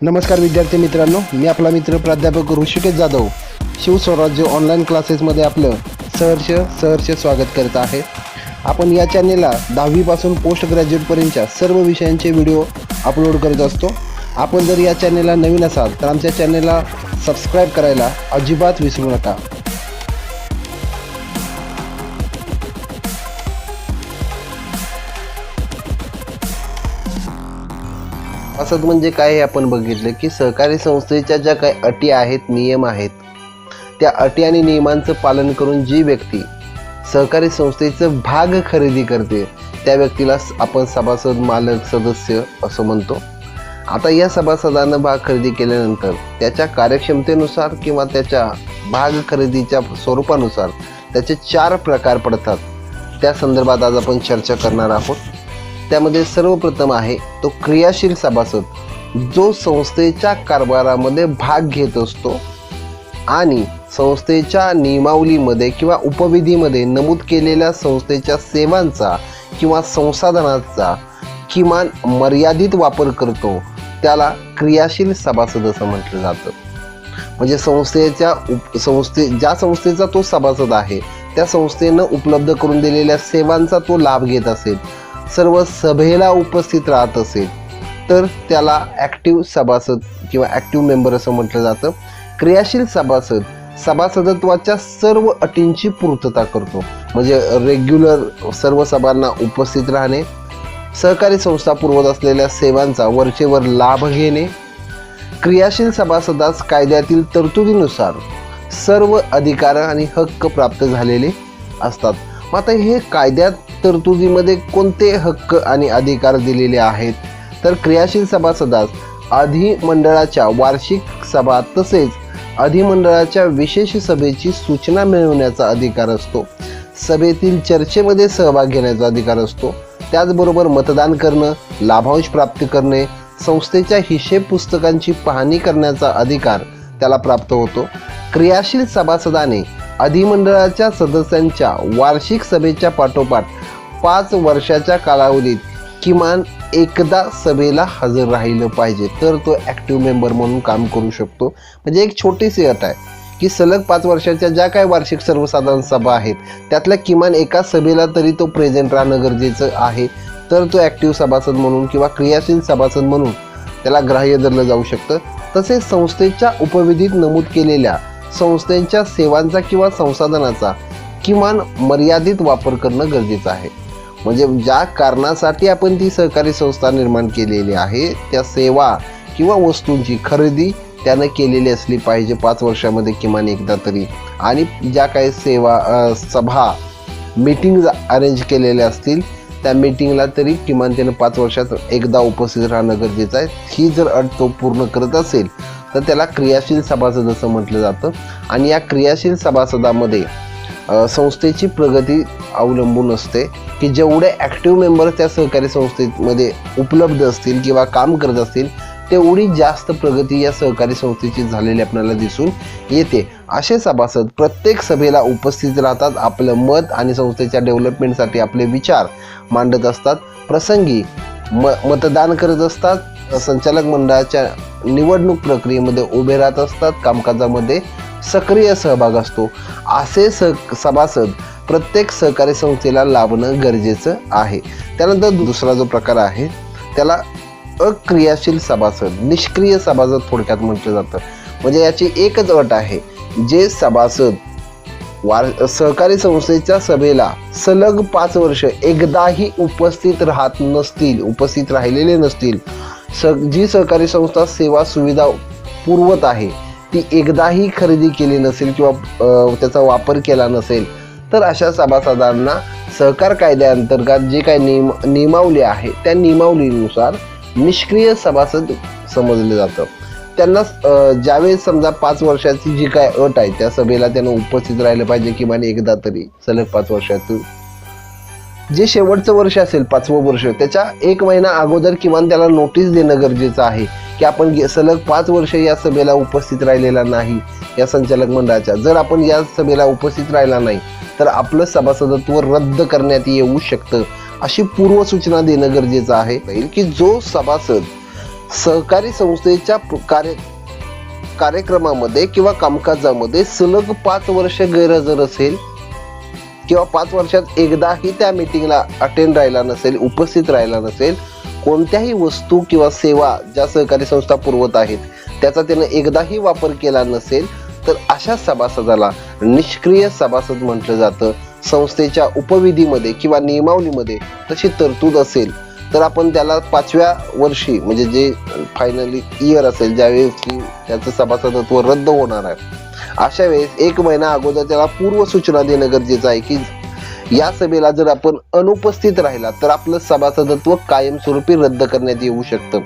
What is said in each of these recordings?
नमस्कार विद्यार्थी मित्रांनो, मी आपला मित्र प्राध्यापक ऋषिकेश जाधव शिवस्वराज्य ऑनलाईन क्लासेसमध्ये आपलं सहर्ष स्वागत करत आहे। आपण या चॅनेलला 10वी पासून पोस्ट ग्रॅज्युएटपर्यंतच्या सर्व विषयांचे व्हिडिओ अपलोड करत असतो। आपण जर या चॅनेलला नवीन असाल तर आमच्या चॅनेलला सबस्क्राईब करायला अजिबात विसरू नका। सभासद म्हणजे काय हे आपण बघितलं की सहकारी संस्थेच्या ज्या काही अटी आहेत, नियम आहेत, त्या अटी आणि नियमांचं पालन करून जी व्यक्ती सहकारी संस्थेचं भाग खरेदी करते त्या व्यक्तीला आपण सभासद, मालक, सदस्य असं म्हणतो। आता या सभासदानं भाग खरेदी केल्यानंतर त्याच्या कार्यक्षमतेनुसार किंवा त्याच्या भाग खरेदीच्या स्वरूपानुसार त्याचे 4 प्रकार पडतात। त्या संदर्भात आज आपण चर्चा करणार आहोत। त्यामध्ये सर्वप्रथम आहे तो क्रियाशील सभासद, जो संस्थेच्या कारभारामध्ये भाग घेत असतो आणि संस्थेच्या नियमावलीमध्ये किंवा उपविधीमध्ये नमूद केलेल्या संस्थेच्या सेवांचा किंवा संसाधनाचा किमान मर्यादित वापर करतो, त्याला क्रियाशील सभासद असं म्हटलं जातं। म्हणजे ज्या संस्थेचा तो सभासद आहे त्या संस्थेनं उपलब्ध करून दिलेल्या सेवांचा तो लाभ घेत असेल, सर्व सभेला उपस्थित राहत असेल तर त्याला ॲक्टिव्ह सभासद किंवा ॲक्टिव्ह मेंबर असं म्हटलं जातं। क्रियाशील सभासद सभासदत्वाच्या सर्व अटींची पूर्तता करतो, म्हणजे रेग्युलर सर्व सभांना उपस्थित राहणे, सहकारी संस्था पुरवत असलेल्या सेवांचा वरचेवर लाभ घेणे, क्रियाशील सभासदास कायद्यातील तरतुदीनुसार सर्व अधिकार आणि हक्क प्राप्त झालेले असतात। आता हे कायद्यात तरतुदीमध्ये कोणते हक्क आणि अधिकार दिलेले आहेत तर क्रियाशील सभासदास अधिमंडळाच्या वार्षिक सभा तसेच अधिमंडळाच्या विशेष सभेची सूचना मिळवण्याचा अधिकार असतो, सभेतील चर्चेमध्ये सहभाग घेण्याचा अधिकार असतो, त्याचबरोबर मतदान करणं, लाभांश प्राप्त करणे, संस्थेच्या हिशेब पुस्तकांची पाहणी करण्याचा अधिकार त्याला प्राप्त होतो। क्रियाशील सभासदाने अधिमंडळाच्या सदस्यांच्या वार्षिक सभेच्या पाठोपाठ 5 वर्षाच्या कालावधीत किमान एकदा सभेला हजर राहिलं पाहिजे, तर तो ॲक्टिव्ह मेंबर म्हणून काम करू शकतो। म्हणजे एक छोटीशी अट आहे की सलग 5 वर्षाच्या ज्या काही वार्षिक सर्वसाधारण सभा आहेत त्यातल्या किमान एका सभेला तरी तो प्रेझेंट राहणं गरजेचं आहे, तर तो ॲक्टिव्ह सभासद म्हणून किंवा क्रियाशील सभासद म्हणून त्याला ग्राह्य धरलं जाऊ शकतं। तसेच संस्थेच्या उपविधीत नमूद केलेल्या संस्थेच्या सेवांचा किंवा संसाधनाचा किमान मर्यादित वापर करणं गरजेचं आहे। म्हणजे ज्या कारणासाठी आपण ती सहकारी संस्था निर्माण केलेली आहे त्या सेवा किंवा वस्तूंची खरेदी त्यानं केलेली असली पाहिजे 5 वर्षामध्ये किमान एकदा तरी, आणि ज्या काही सभा मीटिंग अरेंज केलेल्या असतील त्या मीटिंगला तरी किमान त्यानं 5 वर्षात एकदा उपस्थित राहणं गरजेचं आहे। ही जर अट तो पूर्ण करत असेल तर त्याला क्रियाशील सभासद असं म्हटलं जातं। आणि या क्रियाशील सभासदामध्ये संस्थेची प्रगती अवलंबून असते की जेवढे ॲक्टिव्ह मेंबर त्या सहकारी संस्थेमध्ये उपलब्ध असतील किंवा काम करत असतील तेवढी जास्त प्रगती या सहकारी संस्थेची झालेली आपल्याला दिसून येते। असे सभासद प्रत्येक सभेला उपस्थित राहतात, आपलं मत आणि संस्थेच्या डेव्हलपमेंटसाठी आपले विचार मांडत असतात, प्रसंगी मतदान करत असतात, संचालक मंडळाच्या निवडणूक प्रक्रियेमध्ये उभे राहत असतात, कामकाजामध्ये सक्रिय सहभाग असतो। असे सभासद प्रत्येक सहकारी संस्थेला लाभणं गरजेचं आहे। त्यानंतर दुसरा जो प्रकार आहे त्याला अक्रियाशील सभासद, निष्क्रिय सभासद थोडक्यात म्हटलं जातं। म्हणजे याची एकच अट आहे, जे सभासद सहकारी संस्थेच्या सभेला सलग 5 वर्ष एकदाही उपस्थित राहिलेले नसतील, जी सहकारी संस्था सेवा सुविधा पुरवत आहे ती एकदाही खरेदी केली नसेल किंवा त्याचा वापर केला नसेल, तर अशा सभासदांना सहकार कायद्याअंतर्गत जे काही नियमावली आहे त्या नियमावलीनुसार निष्क्रिय सभासद समजले जातं। त्यांना ज्यावेळेस समजा 5 वर्षाची जी काय अट आहे त्या सभेला त्यांना उपस्थित राहिलं पाहिजे किमान एकदा तरी सलग 5 वर्षातून, जे शेवटचं वर्ष असेल 5वं वर्ष त्याच्या 1 महिना अगोदर किमान त्याला नोटीस देणं गरजेचं आहे की आपण सलग 5 वर्ष या सभेला उपस्थित राहिलेला नाही या संचालक मंडळाच्या, जर आपण या सभेला उपस्थित राहिला नाही तर आपलं सभासदत्व रद्द करण्यात येऊ शकतं, अशी पूर्वसूचना देणं गरजेचं आहे की जो सभासद सहकारी संस्थेच्या कार्यक्रमामध्ये किंवा कामकाजामध्ये सलग 5 वर्ष गैरहजर असेल किंवा 5 वर्षात एकदाही त्या मीटिंगला अटेंड राहिला नसेल, उपस्थित राहिला नसेल, कोणत्याही वस्तू किंवा सेवा ज्या सहकारी संस्था पुरवत आहेत त्याचा त्याने एकदाही वापर केला नसेल तर अशा सभासदाला निष्क्रिय सभासद म्हटलं जातं. संस्थेच्या उपविधीमध्ये किंवा नियमावलीमध्ये तशी तरतूद असेल तर आपण त्याला 5व्या वर्षी म्हणजे जे फायनली इयर असेल ज्यावेळी त्याचं सभासदत्व रद्द होणार आहे अशा वेळेस 1 महिना अगोदर त्याला पूर्व सूचना देणं गरजेचं आहे की या सभेला जर आपण अनुपस्थित राहिला तर आपलं सभासदत्व कायमस्वरूपी रद्द करण्यात येऊ शकतं.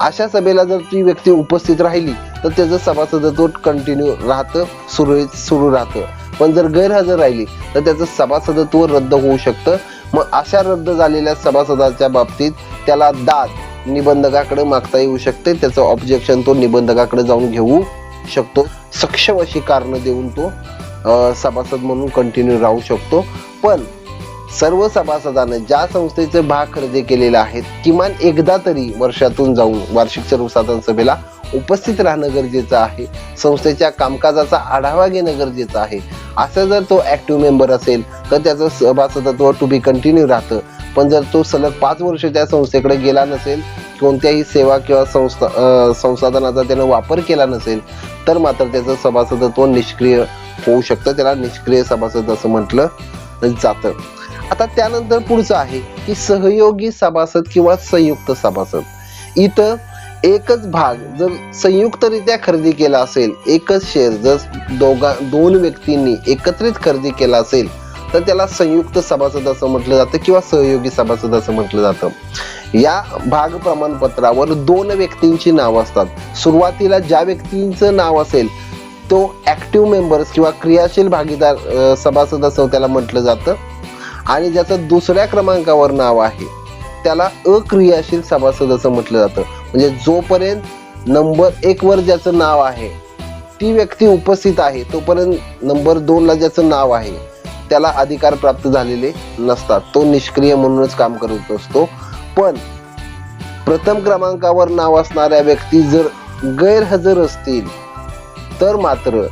अशा सभेला जर ती व्यक्ती उपस्थित राहिली तर त्याचं सभासदत्व कंटिन्यू राहतं, सुरू राहतं. पण जर गैरहजर राहिली तर त्याचं सभासदत्व रद्द होऊ शकतं. मग अशा रद्द झालेल्या सभासदाच्या बाबतीत त्याला दाद निबंधकाकडे मागता येऊ शकते. त्याचं ऑब्जेक्शन तो निबंधकाकडे जाऊन घेऊ शकतो. सक्षम अशी कारणं देऊन तो सभासद म्हणून कंटिन्यू राहू शकतो. पण सर्व सभासदांना ज्या संस्थेचे भाग खरेदी केलेले आहेत किमान एकदा तरी वर्षातून जाऊन वार्षिक सर्वसाधारण सभेला उपस्थित राहणं गरजेचं आहे. संस्थेच्या कामकाजाचा आढावा घेणं गरजेचं आहे. असं जर तो ऍक्टिव्ह मेंबर असेल तर त्याचं सभासदत्व टू बी कंटिन्यू राहतं. पण जर तो सलग 5 वर्ष त्या संस्थेकडे गेला नसेल, कोणत्याही सेवा किंवा संसाधनाचा त्यानं वापर केला नसेल तर मात्र त्याचं सभासदत्व निष्क्रिय होऊ शकतं. त्याला निष्क्रिय सभासद असं म्हटलं जातं. आता त्यानंतर पुढचं आहे की सहयोगी सभासद किंवा संयुक्त सभासद. इथं एकच भाग जर संयुक्तरित्या खरेदी केला असेल, एकच शेअर जर 2 व्यक्तींनी एकत्रित खरेदी केला असेल तर त्याला संयुक्त सभासद असं म्हटलं जातं किंवा सहयोगी सभासद असं म्हटलं जातं. या भाग प्रमाणपत्रावर 2 व्यक्तींची नावं असतात. सुरुवातीला ज्या व्यक्तींचं नाव असेल तो ऍक्टिव्ह मेंबर्स किंवा क्रियाशील भागीदार सभासद असं त्याला म्हटलं जातं आणि ज्याचं दुसऱ्या क्रमांकावर नाव आहे त्याला अक्रियाशील सभासद असं म्हटलं जातं. म्हणजे जोपर्यंत नंबर 1 वर ज्याचं नाव आहे ती व्यक्ती उपस्थित आहे तोपर्यंत नंबर 2 ला ज्याचं नाव आहे त्याला अधिकार प्राप्त झालेले नसतात. तो निष्क्रिय म्हणूनच काम करत असतो. पण प्रथम क्रमांकावर नाव असणाऱ्या व्यक्ती जर गैरहजर असतील तर मात्र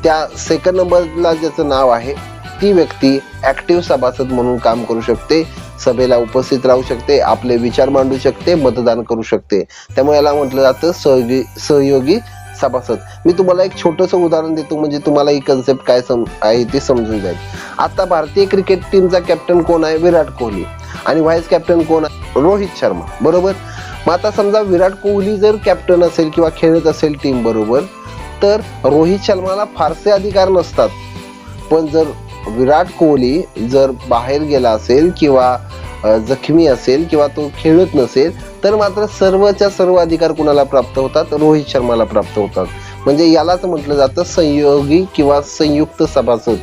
त्या सेकंड नंबरला ज्याचं नाव आहे ती व्यक्ती ऍक्टिव्ह सभासद म्हणून काम करू शकते, सभेला उपस्थित राहू शकते, आपले विचार मांडू शकते, मतदान करू शकते. त्यामुळे याला म्हटलं जातं सहयोगी सभासद. मी तुम्हाला एक छोटंसं उदाहरण देतो म्हणजे तुम्हाला ही कन्सेप्ट काय आहे ते समजून जाईल. आता भारतीय क्रिकेट टीमचा कॅप्टन कोण आहे? विराट कोहली. आणि व्हाईस कॅप्टन कोण आहे? रोहित शर्मा. बरोबर. मग आता समजा विराट कोहली जर कॅप्टन असेल किंवा खेळत असेल टीम बरोबर तर रोहित शर्माला फारसे अधिकार नसतात. पण जर विराट कोहली जर बाहेर गेला असेल किंवा जखमी असेल किंवा तो खेळत नसेल तर मात्र सर्वच्या सर्व अधिकार कुणाला प्राप्त होतात? रोहित शर्माला प्राप्त होतात. म्हणजे यालाच म्हटलं जातं सहयोगी किंवा संयुक्त सभासद.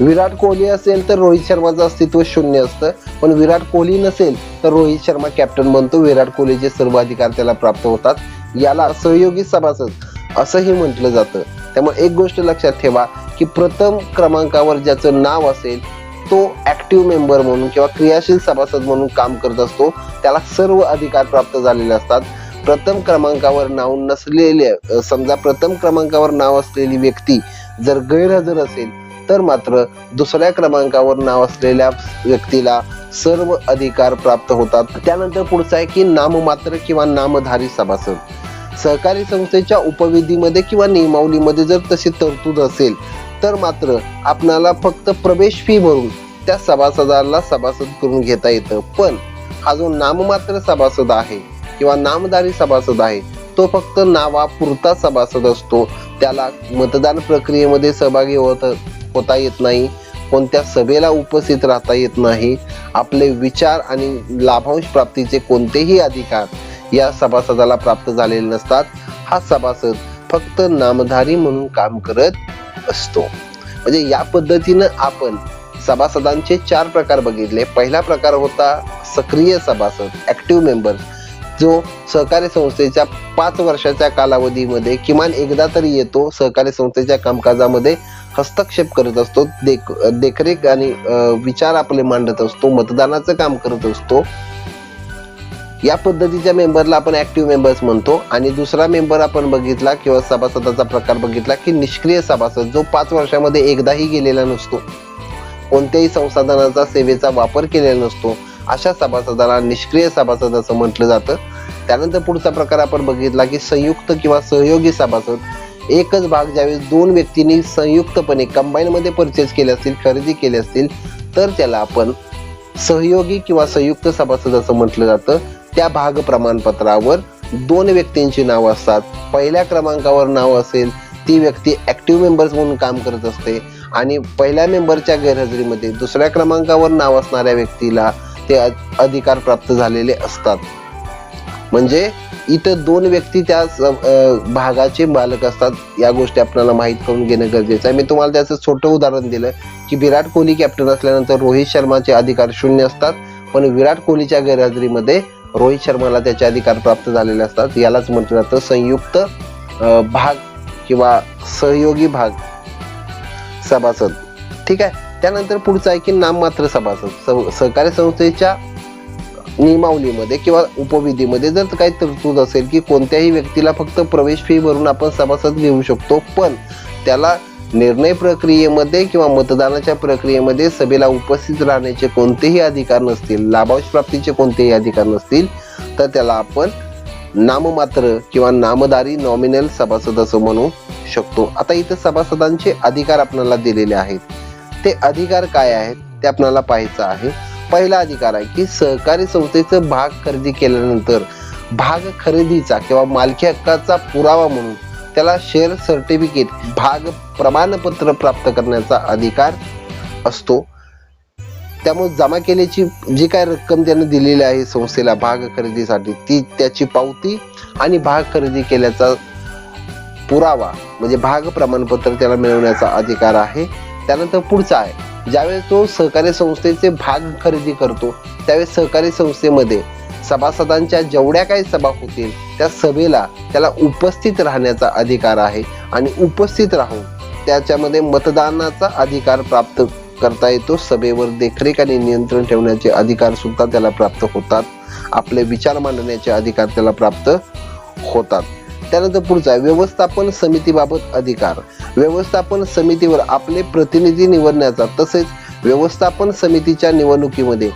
विराट कोहली असेल तर रोहित शर्माचं अस्तित्व 0 असतं. पण विराट कोहली नसेल तर रोहित शर्मा कॅप्टन बनतो. विराट कोहलीचे सर्व अधिकार त्याला प्राप्त होतात. याला सहयोगी सभासद असंही म्हटलं जातं. त्यामुळे एक गोष्ट लक्षात ठेवा की प्रथम क्रमांकावर ज्याचं नाव असेल तो ऍक्टिव्ह मेंबर म्हणून किंवा क्रियाशील सभासद म्हणून काम करत असतो. त्याला सर्व अधिकार प्राप्त झालेले असतात. प्रथम क्रमांकावर नाव नसलेले समजा प्रथम क्रमांकावर नाव असलेली व्यक्ती जर गैरहजर असेल तर मात्र दुसऱ्या क्रमांकावर नाव असलेल्या व्यक्तीला सर्व अधिकार प्राप्त होतात. त्यानंतर पुढचं आहे की नाममात्र किंवा नामधारी सभासद. सहकारी संस्थेच्या उपविधीमध्ये किंवा नियमावलीमध्ये जर तशी तरतूद असेल तर मात्र आपणाला फक्त प्रवेश फी भरून त्या सभासदाला सभासद करून घेता येतं. पण हा जो नाममात्र सभासद आहे किंवा नामधारी सभासद आहे तो फक्त नावापुरता सभासद असतो. त्याला मतदान प्रक्रियेमध्ये सहभागी होता येत नाही, कोणत्या सभेला उपस्थित राहता येत नाही, आपले विचार आणि लाभांश प्राप्तीचे कोणतेही अधिकार या सभासदाला प्राप्त झालेले नसतात. हा सभासद फक्त नामधारी म्हणून काम करत असतो. म्हणजे या पद्धतीनं आपण सभासदांचे 4 प्रकार बघितले. पहिला प्रकार होता सक्रिय सभासद, ऍक्टिव्ह मेंबर्स, जो सहकारी संस्थेच्या 5 वर्षाच्या कालावधीमध्ये किमान एकदा तरी येतो, सहकारी संस्थेच्या कामकाजामध्ये हस्तक्षेप करत असतो, देखरेख आणि विचार आपले मांडत असतो, मतदानाचं काम करत असतो. या पद्धतीच्या मेंबरला आपण ऍक्टिव्ह मेंबर्स म्हणतो. आणि दुसरा मेंबर आपण बघितला किंवा सभासदाचा प्रकार बघितला की निष्क्रिय सभासद, जो 5 वर्षामध्ये एकदाही गेलेला नसतो, कोणत्याही संसाधनाचा सेवेचा वापर केलेला नसतो, अशा सभासदाला निष्क्रिय सभासद असं म्हटलं जातं. त्यानंतर पुढचा प्रकार आपण बघितला की संयुक्त किंवा सहयोगी सभासद. एकच भाग ज्यावेळेस 2 व्यक्तींनी संयुक्तपणे कंबाईन मध्ये परचेस केले असतील, खरेदी केले असतील, तर त्याला आपण सहयोगी किंवा संयुक्त सभासद असं म्हटलं जातं. त्या भाग प्रमाणपत्रावर 2 व्यक्तींची नाव असतात. पहिल्या क्रमांकावर नाव असेल ती व्यक्ती ऍक्टिव्ह मेंबर्स म्हणून काम करत असते आणि पहिल्या मेंबरच्या गैरहजेरीमध्ये दुसऱ्या क्रमांकावर नाव असणाऱ्या व्यक्तीला ते अधिकार प्राप्त झालेले असतात. म्हणजे इथं 2 व्यक्ती त्या भागाचे मालक असतात. या गोष्टी आपल्याला माहीत करून घेणं गरजेचं आहे. मी तुम्हाला त्याचं छोटं उदाहरण दिलं की विराट कोहली कॅप्टन असल्यानंतर रोहित शर्माचे अधिकार 0 असतात, पण विराट कोहलीच्या गैरहजेरीमध्ये रोहित शर्माला त्याचे अधिकार प्राप्त झालेले असतात. यालाच म्हटलं जातं संयुक्त भाग किंवा सहयोगी भाग सभासद. ठीक आहे. त्यानंतर पुढचं आहे की नाममात्र सभासद. सहकारी संस्थेच्या नियमावलीमध्ये किंवा उपविधीमध्ये जर काही तरतूद असेल की कोणत्याही व्यक्तीला फक्त प्रवेश फी भरून आपण सभासद घेऊ शकतो, पण त्याला निर्णय प्रक्रियेमध्ये किंवा मतदानाच्या प्रक्रियेमध्ये सभेला उपस्थित राहण्याचे कोणतेही अधिकार नसतील, लाभांश प्राप्तीचे कोणतेही अधिकार नसतील, तर त्याला आपण नाममात्र किंवा नामधारी नॉमिनल सभासद असं म्हणू शकतो. आता इथं सभासदांचे अधिकार आपल्याला दिलेले आहेत. ते अधिकार काय आहेत ते आपल्याला पाहायचं आहे. पहिला अधिकार आहे की सहकारी संस्थेचं भाग खरेदी केल्यानंतर भाग खरेदीचा किंवा मालकी हक्काचा पुरावा म्हणून त्याला शेअर सर्टिफिकेट, भाग प्रमाणपत्र प्राप्त करण्याचा अधिकार असतो. त्यामुळे जमा केल्याची जी काय रक्कम त्याने दिलेली आहे संस्थेला भाग खरेदीसाठी, ती त्याची पावती आणि भाग खरेदी केल्याचा पुरावा म्हणजे भाग प्रमाणपत्र त्याला मिळवण्याचा अधिकार आहे. त्यानंतर पुढचा आहे, ज्यावेळेस तो सहकारी संस्थेचे भाग खरेदी करतो त्यावेळेस सहकारी संस्थेमध्ये सभासदांच्या जेवढ्या काही सभा होतील त्या सभेला त्याला उपस्थित राहण्याचा अधिकार आहे आणि उपस्थित राहून त्याच्यामध्ये मतदानाचा अधिकार प्राप्त करता येतो. सभेवर देखरेख आणि नियंत्रण ठेवण्याचे अधिकार सुद्धा त्याला प्राप्त होतात. आपले विचार मांडण्याचे अधिकार त्याला प्राप्त होतात. त्यानंतर पुढचा आहे व्यवस्थापन समितीबाबत अधिकार. व्यवस्थापन समितीवर आपले प्रतिनिधी निवडण्याचा तसेच व्यवस्थापन समितीच्या निवडणुकीमध्ये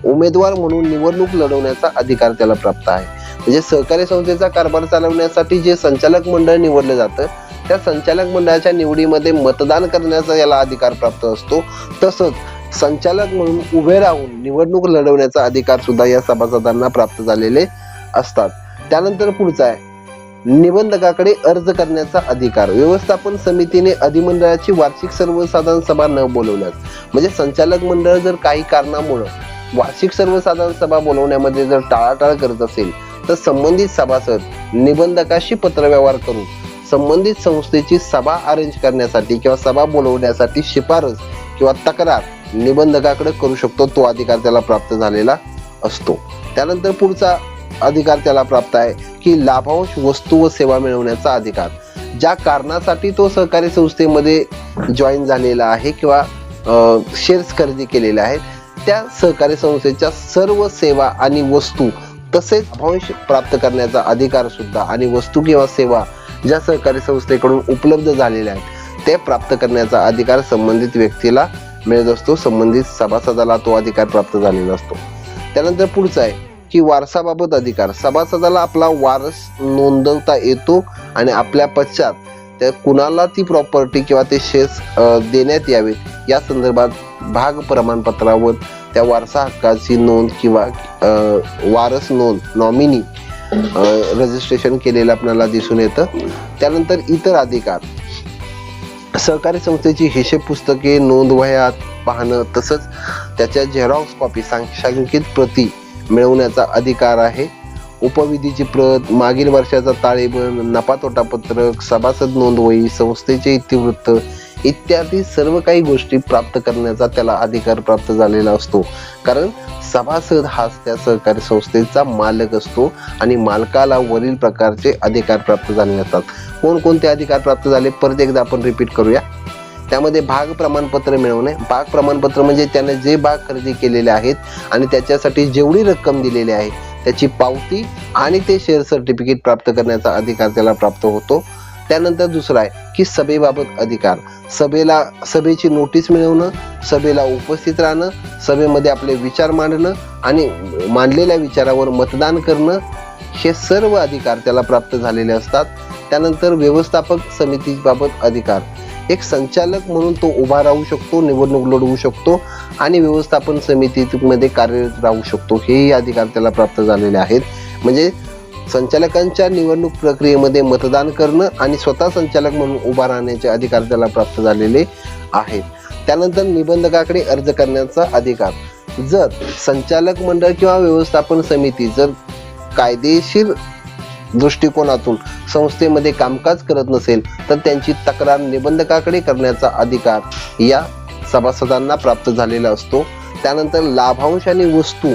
उमेदवार म्हणून निवडणूक लढवण्याचा अधिकार त्याला प्राप्त आहे. म्हणजे सहकारी संस्थेचा कारभार चालवण्यासाठी जे संचालक मंडळ निवडलं जातं त्या संचालक मंडळाच्या निवडीमध्ये मतदान करण्याचा याला अधिकार प्राप्त असतो. तसंच संचालक म्हणून उभे राहून निवडणूक लढवण्याचा अधिकार सुद्धा या सभासदांना प्राप्त झालेले असतात. त्यानंतर पुढचा आहे निबंधकाकडे अर्ज करण्याचा अधिकार. व्यवस्थापन समितीने अधिमंडळाची वार्षिक सर्वसाधारण सभा न बोलवल्यास, म्हणजे संचालक मंडळ जर काही कारणामुळे वार्षिक सर्वसाधारण सभा बोलवण्यामध्ये जर टाळाटाळ करत असेल तर संबंधित सभासद निबंधकाशी पत्रव्यवहार करून संबंधित संस्थेची सभा अरेंज करण्यासाठी किंवा सभा बोलवण्यासाठी शिफारस किंवा तक्रार निबंधकाकडे करू शकतो. तो अधिकार त्याला प्राप्त झालेला असतो. त्यानंतर पुढचा अधिकार त्याला प्राप्त आहे की लाभांश वस्तू व सेवा मिळवण्याचा अधिकार. ज्या कारणासाठी तो सहकारी संस्थेमध्ये जॉईन झालेला आहे किंवा शेअर्स खरेदी केलेले आहेत त्या सहकारी संस्थेच्या सर्व सेवा आणि वस्तू तसेच लाभांश प्राप्त करण्याचा अधिकार सुद्धा आणि वस्तू किंवा सेवा ज्या सहकारी संस्थेकडून उपलब्ध झालेल्या आहेत ते प्राप्त करण्याचा अधिकार संबंधित व्यक्तीला मिळत असतो. संबंधित सभासदाला तो अधिकार प्राप्त झालेला असतो. त्यानंतर पुढचा आहे की वारसाबाबत अधिकार. सभासदाला आपला वारस नोंदवता येतो आणि आपल्या पश्चात त्या कुणाला ती प्रॉपर्टी किंवा ते शेअर्स देण्यात यावेत या संदर्भात भाग प्रमाणपत्रावर त्या वारसा हक्काची नोंद किंवा वारस नोंद नॉमिनी रजिस्ट्रेशन केलेलं आपल्याला दिसून येतं. त्यानंतर इतर अधिकार सहकारी संस्थेची हिशेब पुस्तके नोंद वह्या पाहणं तसंच त्याच्या झेरॉक्स कॉपी सांख्यिकीत प्रती मिळवण्याचा अधिकार आहे. उपविधीची प्रत, मागील वर्षाचा ताळेबंद, नफा तोटा पत्रक, सभासद नोंदवही, संस्थेचे इतिवृत्त इत्यादी सर्व काही गोष्टी प्राप्त करण्याचा त्याला अधिकार प्राप्त झालेला असतो. कारण सभासद हा त्या सहकारी संस्थेचा मालक असतो आणि मालकाला वरील प्रकारचे अधिकार प्राप्त झालेले असतात. कोणकोणते अधिकार प्राप्त झाले परत एकदा आपण रिपीट करूया. त्यामध्ये भाग प्रमाणपत्र मिळवणे. भाग प्रमाणपत्र म्हणजे त्याने जे भाग खरेदी केलेले आहेत आणि त्याच्यासाठी जेवढी रक्कम दिलेली आहे त्याची पावती आणि ते शेअर सर्टिफिकेट प्राप्त करण्याचा अधिकार त्याला प्राप्त होतो. त्यानंतर दुसरा आहे की सभेबाबत अधिकार. सभेची नोटीस मिळवणं, सभेला उपस्थित राहणं, सभेमध्ये आपले विचार मांडणं आणि मांडलेल्या विचारावर मतदान करणं, हे सर्व अधिकार त्याला प्राप्त झालेले असतात. त्यानंतर व्यवस्थापक समितीबाबत अधिकार. एक संचालक म्हणून तो उभा राहू शकतो, निवडणूक लढवू शकतो आणि व्यवस्थापन समितीमध्ये कार्यरत राहू शकतो. हेही अधिकार त्याला प्राप्त झालेले आहेत. म्हणजे संचालकांच्या निवडणूक प्रक्रियेमध्ये मतदान करणं आणि स्वतः संचालक म्हणून उभा राहण्याचे अधिकार त्याला प्राप्त झालेले आहेत. त्यानंतर निबंधकाकडे अर्ज करण्याचा अधिकार. जर संचालक मंडळ किंवा व्यवस्थापन समिती जर कायदेशीर दृष्टिकोनातून संस्थेमध्ये कामकाज करत नसेल तर त्यांची तक्रार निबंधकाकडे करण्याचा अधिकार या सभासदांना प्राप्त झालेला असतो. त्यानंतर लाभांश आणि वस्तू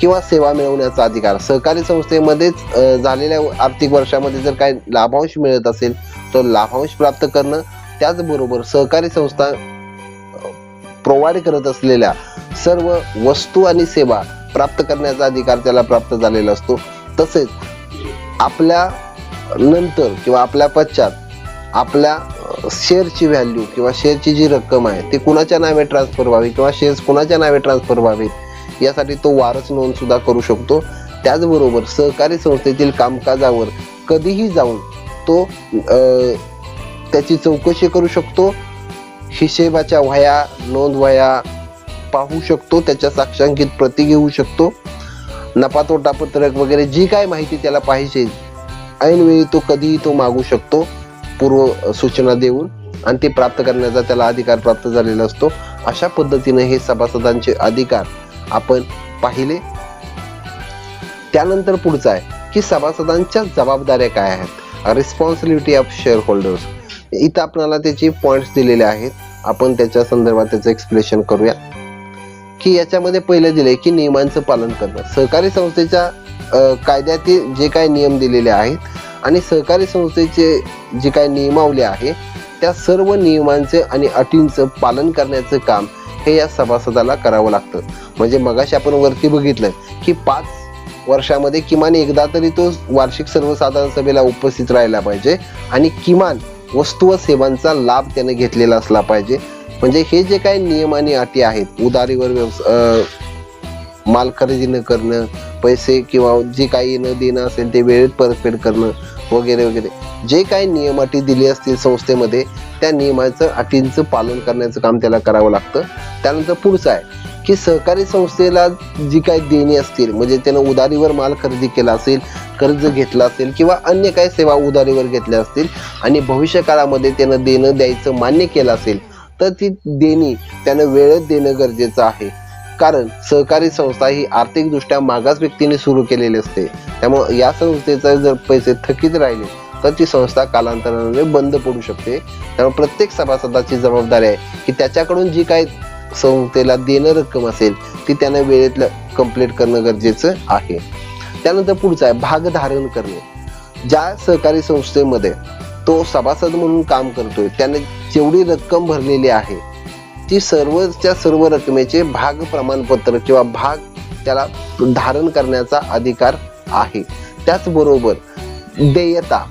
किंवा सेवा मिळवण्याचा अधिकार. सहकारी संस्थेमध्येच झालेल्या आर्थिक वर्षामध्ये जर काही लाभांश मिळत असेल तर लाभांश प्राप्त करणं, त्याचबरोबर सहकारी संस्था प्रोव्हाइड करत असलेल्या सर्व वस्तू आणि सेवा प्राप्त करण्याचा अधिकार त्याला प्राप्त झालेला असतो. तसेच आपल्या नंतर किंवा आपल्या पश्चात आपल्या शेअरची व्हॅल्यू किंवा शेअरची जी रक्कम आहे ती कुणाच्या नावे ट्रान्सफर व्हावी किंवा शेअर्स कुणाच्या नावे ट्रान्सफर व्हावेत यासाठी तो वारस नोंद सुद्धा करू शकतो. त्याचबरोबर सहकारी संस्थेतील कामकाजावर कधीही जाऊन तो त्याची चौकशी करू शकतो. हिशेबाच्या वह्या, नोंद वह्या पाहू शकतो, त्याच्या साक्षांकित प्रती घेऊ शकतो. नफा तोटा पत्रक वगैरे जी काय माहिती त्याला पाहिजे ऐनवेळी तो कधीही तो मागू शकतो पूर्व सूचना देऊन आणि ते प्राप्त करण्याचा त्याला अधिकार प्राप्त झालेला असतो. अशा पद्धतीने हे सभासदांचे अधिकार आपण पाहिले. त्यानंतर पुढचा आहे की सभासदांच्या जबाबदाऱ्या काय आहेत. Responsibility of share holders. इथं आपल्याला त्याचे पॉइंट्स दिलेले आहेत. आपण त्याच्या संदर्भात त्याचं एक्सप्लेनेशन करूया की याच्यामध्ये पहिलं दिलंय की नियमांचं पालन करणं. सहकारी संस्थेच्या कायद्यातील जे काही नियम दिलेले आहेत आणि सहकारी संस्थेचे जे काही नियमावली आहे त्या सर्व नियमांचे आणि अटींचं पालन करण्याचं काम हे या सभासदाला करावं लागतं. म्हणजे मगाशी आपण वरती बघितलं की 5 वर्षामध्ये किमान एकदा तरी तो वार्षिक सर्वसाधारण सभेला उपस्थित राहायला पाहिजे आणि किमान वस्तू व सेवांचा लाभ त्याने घेतलेला असला पाहिजे. म्हणजे हे जे काही नियम आणि अटी आहेत, उधारीवर माल खरेदी न करणं, पैसे किंवा जे काही न देणं असेल ते वेळेत परतफेड करणं वगैरे वगैरे, जे काही नियम अटी दिली असतील संस्थेमध्ये त्या नियमाचं अटींचं पालन करण्याचं काम त्याला करावं लागतं. त्यानंतर पुढचं आहे की सहकारी संस्थेला जी काही देणी असतील, म्हणजे त्यानं उधारीवर माल खरेदी केला असेल, कर्ज घेतलं असेल किंवा अन्य काही सेवा उधारीवर घेतल्या असतील आणि भविष्य काळामध्ये त्यानं देणं द्यायचं मान्य केलं असेल तर ती देणी त्यानं वेळेत देणं गरजेचं आहे. कारण सहकारी संस्था ही आर्थिकदृष्ट्या मागास व्यक्तीने सुरू केलेली असते. त्यामुळे या संस्थेचा जर पैसे थकीत राहिले तर ती संस्था कालांतराने बंद पडू शकते. त्यामुळे प्रत्येक सभासदाची जबाबदारी आहे की त्याच्याकडून जी काही संस्थेला देणं रक्कम असेल ती त्यानं वेळेत कंप्लीट करणं गरजेचं आहे. त्यानंतर पुढचं आहे भागधारण करणे. ज्या सहकारी संस्थेमध्ये तो सभासद म्हणून काम करतोय त्याने जेवढी रक्कम भरलेली आहे ती सर्वच्या सर्व रकमेचे भाग प्रमाणपत्र किंवा भाग त्याला धारण करण्याचा अधिकार आहे. त्याचबरोबर देयता.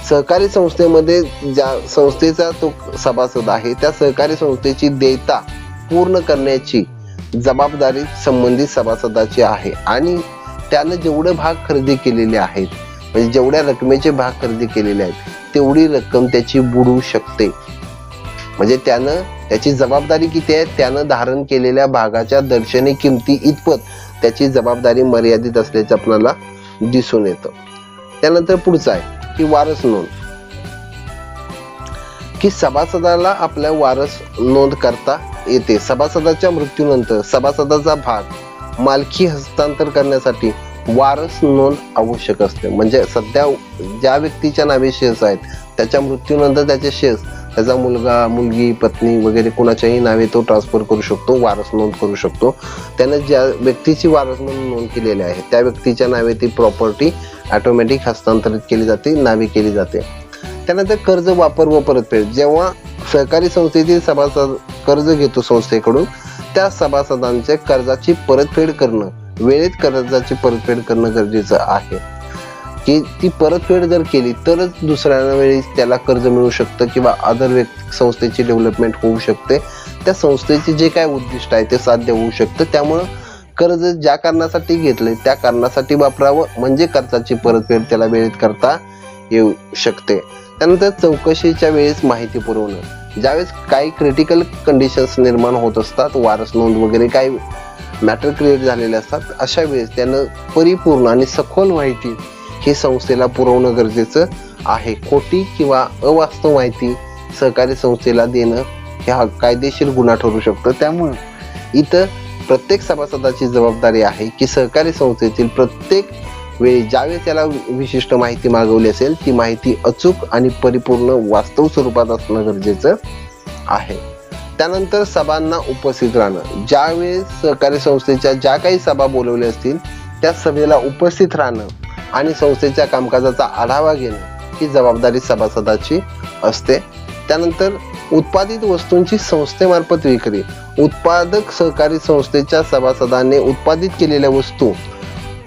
सहकारी संस्थेमध्ये ज्या संस्थेचा तो सभासद आहे त्या सहकारी संस्थेची देयता पूर्ण करण्याची जबाबदारी संबंधित सभासदाची आहे आणि त्यानं जेवढे भाग खरेदी केलेले आहेत, म्हणजे जेवढ्या रकमेचे भाग खरेदी केलेले आहेत तेवढी रक्कम त्याची बुडू शकते. म्हणजे त्यानं त्याची जबाबदारी किती आहे, त्यानं धारण केलेल्या भागाच्या दर्शनी किमती इतपत त्याची जबाबदारी मर्यादित असल्याचं आपल्याला दिसून येतं. त्यानंतर पुढचं आहे की वारस नोंद. की सभासदाला आपल्या वारस नोंद करता येते. सभासदाच्या मृत्यूनंतर सभासदाचा भाग मालकी हस्तांतर करण्यासाठी वारस नोंद आवश्यक असते. म्हणजे सध्या ज्या व्यक्तीच्या नावे शेअर्स आहेत त्याच्या मृत्यूनंतर त्याचे शेअर्स त्याचा मुलगा, मुलगी, पत्नी वगैरे कोणाच्याही नावे तो ट्रान्सफर करू शकतो, वारस नोंद करू शकतो. त्याने ज्या व्यक्तीची वारस म्हणून नोंद केलेली आहे त्या व्यक्तीच्या नावे ती प्रॉपर्टी ऑटोमॅटिक हस्तांतरित केली जाते, नावे केली जाते. त्यानंतर कर्ज वापर व परतफेड. जेव्हा सहकारी संस्थेतील सभासद कर्ज घेतो संस्थेकडून त्या सभासदांच्या कर्जाची परतफेड करणं वेळेत कर्जाची परतफेड करणं गरजेचं आहे, की ती परतफेड जर केली तरच दुसऱ्या वेळेस त्याला कर्ज मिळू शकतं किंवा अदर संस्थेची डेव्हलपमेंट होऊ शकते, त्या संस्थेचे जे काय उद्दिष्ट आहे ते साध्य होऊ शकतं. त्यामुळं कर्ज ज्या कारणासाठी घेतले त्या कारणासाठी वापरावं, म्हणजे कर्जाची परतफेड त्याला वेळेत करता येऊ शकते. त्यानंतर चौकशीच्या वेळेस माहिती पुरवणं. ज्यावेळेस काही क्रिटिकल कंडिशन्स निर्माण होत असतात, वारस नोंद वगैरे काही मॅटर क्रिएट झालेले असतात, अशा वेळेस त्यानं परिपूर्ण आणि सखोल माहिती ही संस्थेला पुरवणं गरजेचं आहे. खोटी किंवा अवास्तव माहिती सहकारी संस्थेला देणं हा कायदेशीर गुन्हा ठरू शकतो. त्यामुळं इथं प्रत्येक सभासदाची जबाबदारी आहे की सहकारी संस्थेतील प्रत्येक वेळी ज्यावेळेस त्याला विशिष्ट माहिती मागवली असेल ती माहिती अचूक आणि परिपूर्ण वास्तव स्वरूपात असणं गरजेचं आहे. त्यानंतर सभांना उपस्थित राहणं. ज्यावेळेस सहकारी संस्थेच्या ज्या काही सभा बोलवल्या असतील त्या सभेला उपस्थित राहणं आणि संस्थेच्या कामकाजाचा आढावा घेणं ही जबाबदारी सभासदाची असते. त्यानंतर उत्पादित वस्तूंची संस्थेमार्फत विक्री. उत्पादक सहकारी संस्थेच्या सभासदांनी उत्पादित केलेल्या वस्तू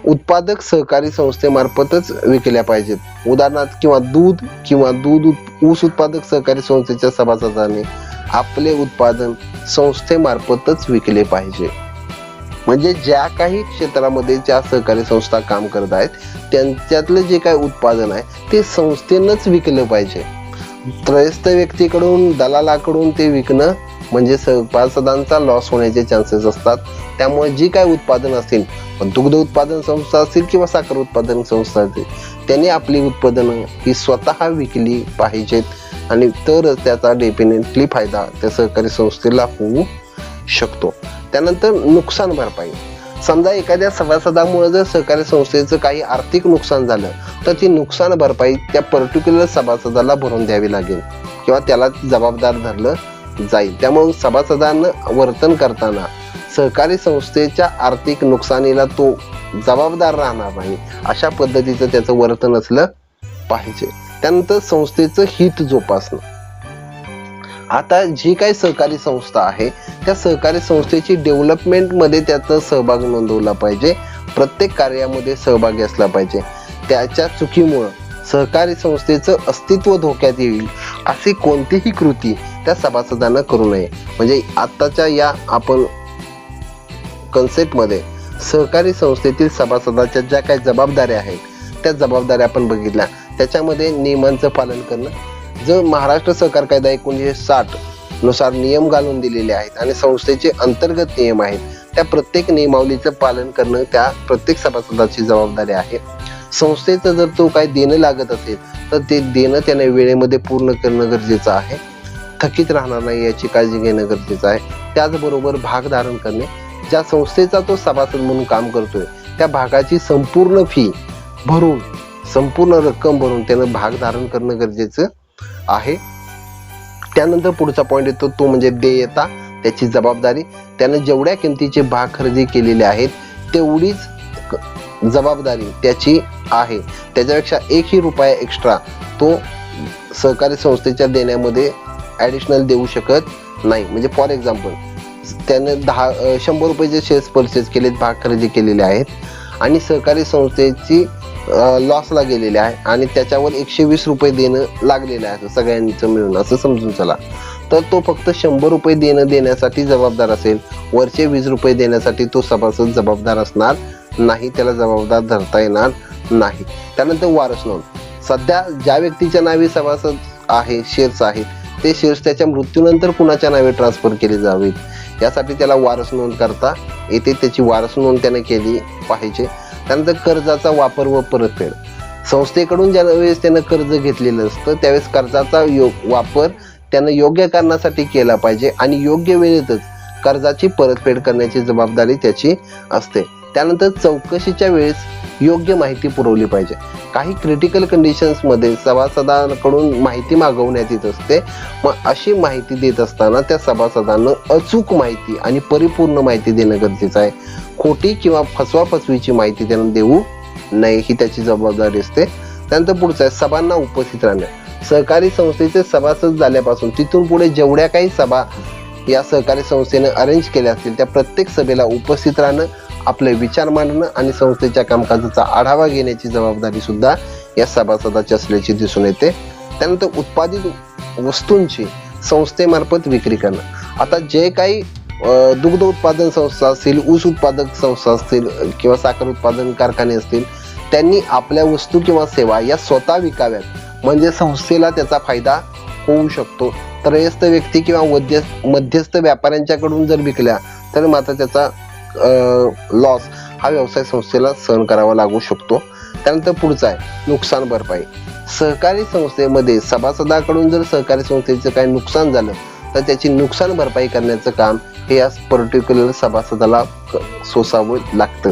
उत्पादक सहकारी संस्थेमार्फतच विकल्या पाहिजेत. उदाहरणार्थ दूध ऊस उत्पादक सहकारी संस्थेच्या सभासदांनी आपले उत्पादन संस्थेमार्फतच विकले पाहिजे. म्हणजे ज्या काही क्षेत्रामध्ये ज्या सहकारी संस्था काम करत आहेत त्यांच्यातलं जे काही उत्पादन आहे ते संस्थेनंच विकलं पाहिजे. त्रयस्थ व्यक्तीकडून दलालाकडून ते विकणं म्हणजे सभासदांचा लॉस होण्याचे चान्सेस असतात. त्यामुळे जी काही उत्पादन असतील, दुग्ध उत्पादन संस्था असतील किंवा साखर उत्पादन संस्था असतील, त्यांनी आपली उत्पादनं ही स्वतः विकली पाहिजेत आणि तरच त्याचा डेफिनेटली फायदा त्या सहकारी संस्थेला होऊ शकतो. त्यानंतर नुकसान भरपाई. समजा एखाद्या सभासदामुळे जर सहकारी संस्थेचं काही आर्थिक नुकसान झालं तर ती नुकसान भरपाई त्या पर्टिक्युलर सभासदाला भरून द्यावी लागेल किंवा त्याला जबाबदार धरलं जाईल. त्यामुळे सभासदांना वर्तन करताना सहकारी संस्थेच्या आर्थिक नुकसानीला तो जबाबदार राहणार नाही अशा पद्धतीचं त्याचं वर्तन असलं पाहिजे. त्यानंतर संस्थेचं हित जोपासणं. आता जी काही सहकारी संस्था आहे त्या सहकारी संस्थेची डेव्हलपमेंट मध्ये त्याचा सहभाग नोंदवला पाहिजे. प्रत्येक कार्यामध्ये सहभागी असला पाहिजे. त्याच्या चुकीमुळं सहकारी संस्थेचं अस्तित्व धोक्यात येईल अशी कोणतीही कृती त्या सभासदांना करू नये. म्हणजे आताच्या या आपण कन्सेप्टमध्ये सहकारी संस्थेतील सभासदाच्या ज्या काही जबाबदाऱ्या आहेत त्या जबाबदाऱ्या आपण बघितल्या. त्याच्यामध्ये नियमांचं पालन करणं. जर महाराष्ट्र सहकार कायदा 1960 नुसार नियम घालून दिलेले आहेत आणि संस्थेचे अंतर्गत नियम आहेत, त्या प्रत्येक नियमावलीचं पालन करणं त्या प्रत्येक सभासदाची जबाबदारी आहे. संस्थेचं जर तो काही देणं लागत असेल तर ते देणं त्याने वेळेमध्ये पूर्ण करणं गरजेचं आहे. थकीत राहणार नाही याची काळजी घेणं गरजेचं आहे. त्याचबरोबर भाग धारण करणे. ज्या संस्थेचा तो सभासद म्हणून काम करतोय त्या भागाची संपूर्ण फी भरून संपूर्ण रक्कम भरून त्यानं भाग धारण करणं गरजेचं आहे. त्यानंतर पुढचा पॉईंट येतो तो म्हणजे देयता. त्याची जबाबदारी. त्यानं जेवढ्या किमतीचे भाग खरेदी केलेले आहेत तेवढीच जबाबदारी त्याची आहे. त्याच्यापेक्षा एकही रुपया एक्स्ट्रा तो सहकारी संस्थेच्या देण्यामध्ये ॲडिशनल देऊ शकत नाही. म्हणजे फॉर एक्झाम्पल त्यानं 100 रुपयाचे शेअर्स परचेस केलेत, भाग खरेदी केलेले आहेत आणि सहकारी संस्थेची लॉसला गेलेले आहे आणि त्याच्यावर 120 रुपये देणं लागलेलं आहे सगळ्यांचं मिळून असं समजून चला, तर तो फक्त 100 रुपये देण्यासाठी जबाबदार असेल. वरचे 20 रुपये देण्यासाठी तो सभासद जबाबदार असणार नाही, त्याला जबाबदार धरता येणार नाही. त्यानंतर वारस नोंद. सध्या ज्या व्यक्तीच्या नावे सभासद आहे शेअर्स आहेत ते शेअर्स त्याच्या मृत्यूनंतर कुणाच्या नावे ट्रान्सफर केले जावेत यासाठी त्याला वारस नोंद करता येते. त्याची वारस नोंद त्याने केली पाहिजे. त्यानंतर कर्जाचा वापर व परतफेड. संस्थेकडून ज्या वेळेस त्यानं कर्ज घेतलेलं असतं त्यावेळेस कर्जाचा वापर त्यानं योग्य कारणासाठी केला पाहिजे आणि योग्य वेळेतच कर्जाची परतफेड करण्याची जबाबदारी त्याची असते. त्यानंतर चौकशीच्या वेळेस योग्य माहिती पुरवली पाहिजे. काही क्रिटिकल कंडिशन्समध्ये सभासदांकडून माहिती मागवण्यात येत असते. मग अशी माहिती देत असताना त्या सभासदांना अचूक माहिती आणि परिपूर्ण माहिती देणं गरजेचं आहे. खोटी किंवा फसवाफसवीची माहिती त्यांना देऊ नये ही त्याची जबाबदारी असते. त्यानंतर पुढचं आहे सभांना उपस्थित राहणं. सहकारी संस्थेचे सभासद झाल्यापासून तिथून पुढे जेवढ्या काही सभा या सहकारी संस्थेने अरेंज केल्या असतील त्या प्रत्येक सभेला उपस्थित राहणं आपले विचार मांडणं आणि संस्थेच्या कामकाजाचा आढावा घेण्याची जबाबदारी सुद्धा या सभासदाची असल्याची दिसून येते. त्यानंतर उत्पादित वस्तूंची संस्थेमार्फत विक्री करणं. आता जे काही दुग्ध उत्पादन संस्था असतील, ऊस उत्पादक संस्था असतील किंवा साखर उत्पादन कारखाने असतील, त्यांनी आपल्या वस्तू किंवा सेवा या स्वतः विकाव्यात, म्हणजे संस्थेला त्याचा फायदा होऊ शकतो. त्रयस्थ व्यक्ती किंवा मध्यस्थ व्यापाऱ्यांच्याकडून जर विकल्या तर मात्र त्याचा लॉस हा व्यवसाय संस्थेला सहन करावा लागू शकतो. त्यानंतर पुढचा आहे नुकसान भरपाई. सहकारी संस्थेमध्ये सभासदाकडून जर सहकारी संस्थेचं काही नुकसान झालं तर त्याची नुकसान भरपाई करण्याचं काम हे या पर्टिक्युलर सभासदाला सोसावं लागतं.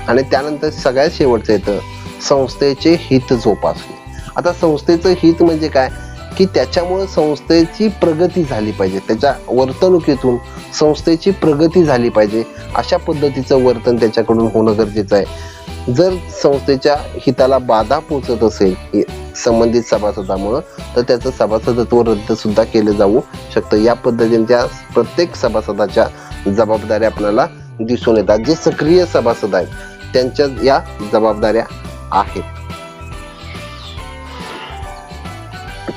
आणि त्यानंतर सगळ्यात शेवटचं येतं संस्थेचे हित जोपासणे. आता संस्थेचं हित म्हणजे काय की त्याच्यामुळे संस्थेची प्रगती झाली पाहिजे, त्याच्या वर्तणुकीतून संस्थेची प्रगती झाली पाहिजे अशा पद्धतीचं वर्तन त्याच्याकडून होणं गरजेचं आहे. जर संस्थेच्या हिताला बाधा पोहोचत असेल संबंधित सभासदामुळं तर त्याचं सभासदत्व रद्द सुद्धा केलं जाऊ शकतं. या पद्धतीने त्या प्रत्येक सभासदाच्या जबाबदाऱ्या आपल्याला दिसून येतात. जे सक्रिय सभासद आहेत त्यांच्या या जबाबदाऱ्या आहेत.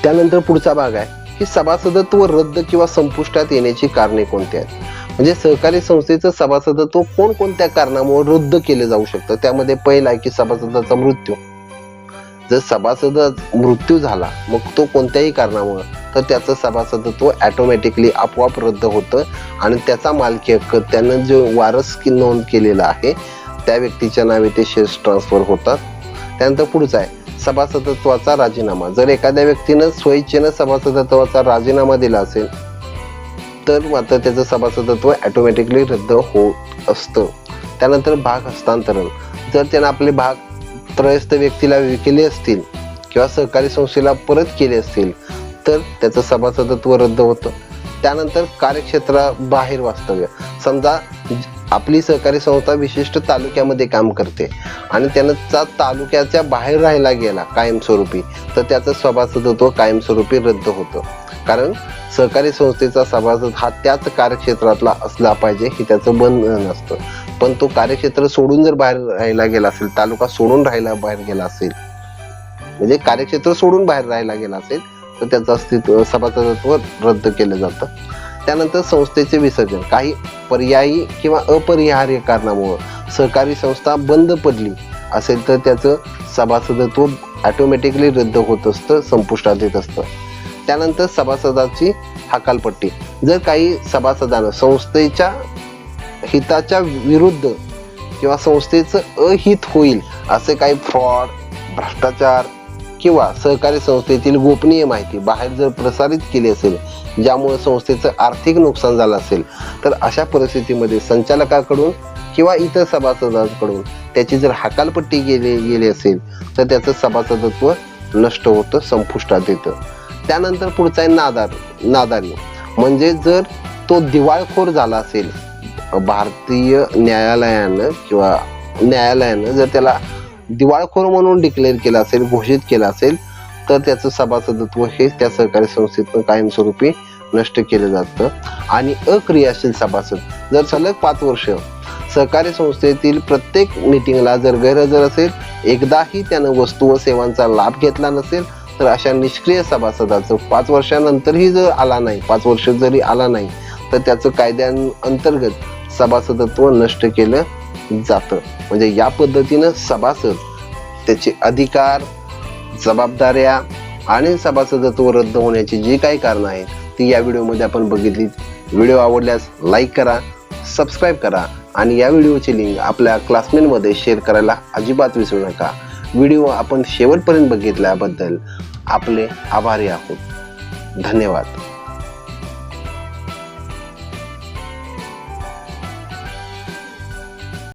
त्यानंतर पुढचा भाग आहे की सभासदत्व रद्द किंवा संपुष्टात येण्याची कारणे कोणती आहेत. म्हणजे सहकारी संस्थेचं सभासदत्व कोणकोणत्या कारणामुळे रद्द केले जाऊ शकतं. त्यामध्ये पहिला आहे की सभासदाचा मृत्यू. जर सभासद मृत्यू झाला मग तो कोणत्याही कारणामुळे तर त्याचं सभासदत्व ऑटोमॅटिकली आपोआप रद्द होतं आणि त्याचा मालकी हक्क त्यानं जो वारस नोंद केलेला आहे त्या व्यक्तीच्या नावे ते शेअर्स ट्रान्सफर होतात. त्यानंतर पुढचा आहे सभासदत्वाचा राजीनामा. जर एखाद्या व्यक्तीनं स्वेच्छेनं सभासदत्वाचा राजीनामा दिला असेल तर मात्र त्याचं सभासदत्व ऑटोमॅटिकली रद्द होत असतं. त्यानंतर भाग हस्तांतरण. जर त्यानं आपले भाग त्रयस्थ व्यक्तीला विकले असतील किंवा सहकारी संस्थेला परत केले असतील तर त्याचं सभासदत्व रद्द होतं. त्यानंतर कार्यक्षेत्राबाहेर वास्तव्य. समजा आपली सहकारी संस्था विशिष्ट तालुक्यामध्ये काम करते आणि त्यानं तालुक्याच्या बाहेर राहायला गेला कायमस्वरूपी तर त्याचं सभासदत्व कायमस्वरूपी रद्द होतं. कारण सहकारी संस्थेचा सभासद हा त्याच कार्यक्षेत्रातला असला पाहिजे हे त्याचं बंधन असतं. पण तो कार्यक्षेत्र सोडून जर बाहेर राहायला गेला असेल, तालुका सोडून राहायला बाहेर गेला असेल, म्हणजे कार्यक्षेत्र सोडून बाहेर राहायला गेला असेल तर त्याचं अस्तित्व सभासदत्व रद्द केलं जातं. त्यानंतर संस्थेचे विसर्जन. काही पर्यायी किंवा अपरिहार्य कारणामुळे सहकारी संस्था बंद पडली असेल तर त्याचं सभासदत्व ऑटोमॅटिकली रद्द होत असतं, संपुष्टात येत असतं. त्यानंतर सभासदाची हकालपट्टी. जर काही सभासदानं संस्थेच्या हिताच्या विरुद्ध किंवा संस्थेचं अहित होईल असे काही फ्रॉड, भ्रष्टाचार किंवा सहकारी संस्थेतील गोपनीय माहिती बाहेर जर प्रसारित केली असेल ज्यामुळे संस्थेचं आर्थिक नुकसान झालं असेल तर अशा परिस्थितीमध्ये संचालकाकडून किंवा इतर सभासदांकडून त्याची जर हकालपट्टी गेली असेल तर त्याचं सभासदत्व नष्ट होतं, संपुष्टात येतं. त्यानंतर पुढचा आहे नादारी. म्हणजे जर तो दिवाळखोर झाला असेल, भारतीय न्यायालयानं जर त्याला दिवाळखोर म्हणून डिक्लेअर केलं असेल, घोषित केलं असेल तर त्याचं सभासदत्व हे त्या सहकारी संस्थेतून कायमस्वरूपी नष्ट केलं जातं. आणि अक्रियाशील सभासद. जर सलग 5 वर्ष सहकारी संस्थेतील प्रत्येक मीटिंगला जर गैरहजर असेल, एकदाही त्यानं वस्तू व सेवांचा लाभ घेतला नसेल तर अशा निष्क्रिय सभासदाचं 5 वर्षानंतरही जर आला नाही, 5 वर्ष जरी आला नाही तर त्याचं कायद्यांतर्गत सभासदत्व नष्ट केलं जातं. म्हणजे या पद्धतीनं सभासद त्याचे अधिकार, जबाबदाऱ्या आणि सभासदत्व रद्द होण्याची जी काही कारणं आहेत ती या व्हिडिओमध्ये आपण बघितली. व्हिडिओ आवडल्यास लाईक करा, सबस्क्राईब करा आणि या व्हिडिओची लिंक आपल्या क्लासमेटमध्ये शेअर करायला अजिबात विसरू नका. व्हिडिओ आपण शेवटपर्यंत बघितल्याबद्दल आपले आभारी आहोत. धन्यवाद.